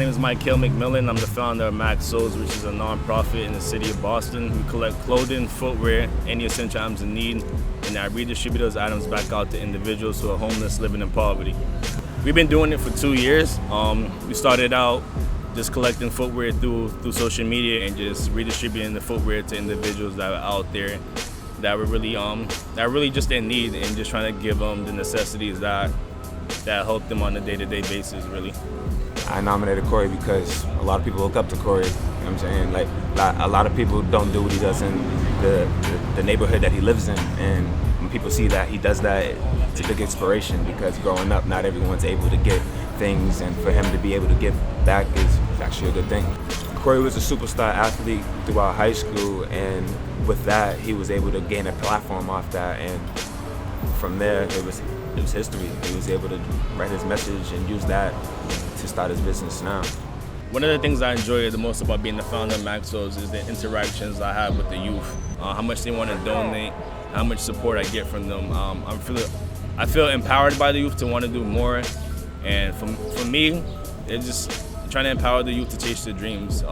name is Corey McMillen. I'm the founder of Mack, which is a nonprofit in the city of Boston. We collect clothing, footwear, any essential items in need, and I redistribute those items back out to individuals who are homeless, living in poverty. We've been doing it for 2 years. We started out just collecting footwear through social media and just redistributing the footwear to individuals that are out there that were really just in need, and just trying to give them the necessities that help them on a day-to-day basis, really. I nominated Corey because a lot of people look up to Corey. You know what I'm saying? Like, a lot of people don't do what he does in the neighborhood that he lives in, and when people see that he does that, it's a big inspiration, because growing up, not everyone's able to get things, and for him to be able to give back is actually a good thing. Corey was a superstar athlete throughout high school, and with that, he was able to gain a platform off that, and from there, it was history. He was able to write his message and use that to start his business now. One of the things I enjoy the most about being the founder of Mack is the interactions I have with the youth, how much they want to donate, how much support I get from them. I feel empowered by the youth to want to do more, and for me, it's just trying to empower the youth to chase their dreams,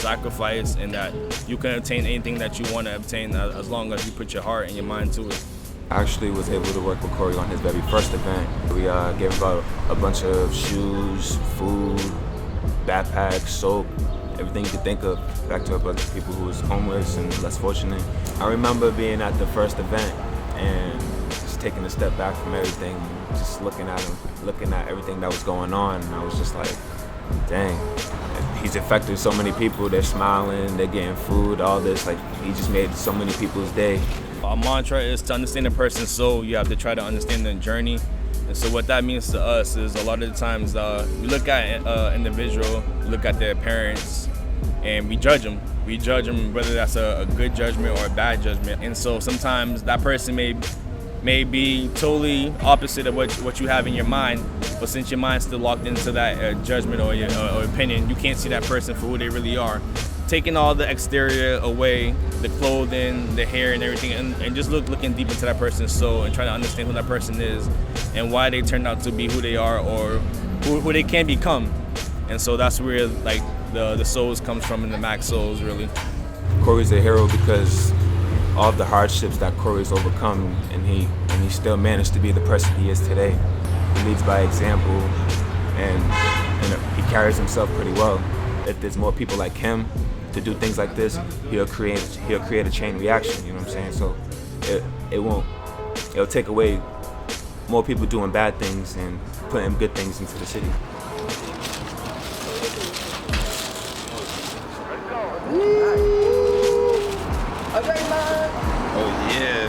sacrifice, and that you can obtain anything that you want to obtain as long as you put your heart and your mind to it. I actually was able to work with Corey on his very first event. We gave about a bunch of shoes, food, backpacks, soap, everything you could think of, back to a bunch of people who was homeless and less fortunate. I remember being at the first event and just taking a step back from everything, just looking at him, looking at everything that was going on, and I was just like, dang, he's affected so many people. They're smiling, they're getting food, all this. Like, he just made so many people's day. Our mantra is to understand a person's soul. You have to try to understand their journey. And so what that means to us is a lot of the times we look at an individual, we look at their parents, and we judge them. We judge them whether that's a good judgment or a bad judgment. And so sometimes that person may be totally opposite of what you have in your mind, but since your mind's still locked into that judgment or opinion, you can't see that person for who they really are. Taking all the exterior away, the clothing, the hair, and everything, and just looking deep into that person's soul and trying to understand who that person is and why they turned out to be who they are, or who they can become. And so that's where like the souls comes from, in the Mack souls, really. Corey's a hero because all of the hardships that Corey's overcome, and he still managed to be the person he is today. He leads by example, and he carries himself pretty well. If there's more people like him to do things like this, he'll create a chain reaction, you know what I'm saying? So it'll take away more people doing bad things and putting good things into the city. Oh yeah.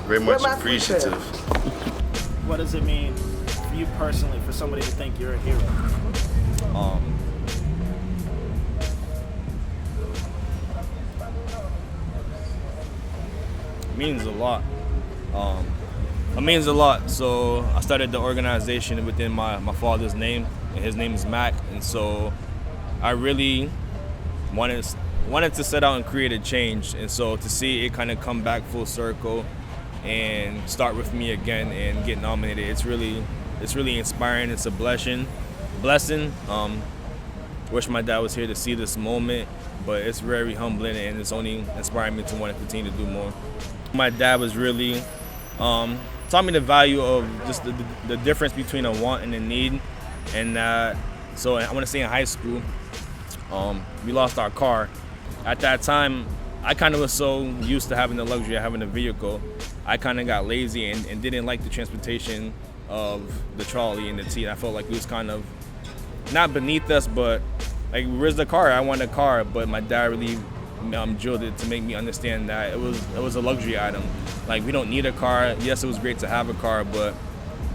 Very much appreciative. What does it mean for you personally for somebody to think you're a hero? It means a lot. It means a lot. So I started the organization within my father's name, and his name is Mack, and so I really wanted to set out and create a change, and so to see it kind of come back full circle and start with me again and get nominated, it's really inspiring. It's a blessing. Wish my dad was here to see this moment, but it's very humbling, and it's only inspiring me to want to continue to do more. My dad was really taught me the value of just the difference between a want and a need, and so I want to say in high school, we lost our car. At that time, I kind of was so used to having the luxury of having a vehicle, I kind of got lazy and didn't like the transportation of the trolley and the T. I felt like it was kind of not beneath us, but like, where's the car? I want a car, but my dad really drilled it to make me understand that it was a luxury item. Like, we don't need a car. Yes, it was great to have a car, but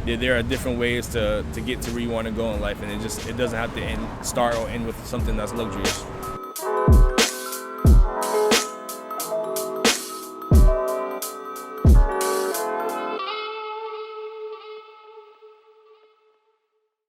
there are different ways to get to where you want to go in life, and it doesn't have to start or end with something that's luxurious.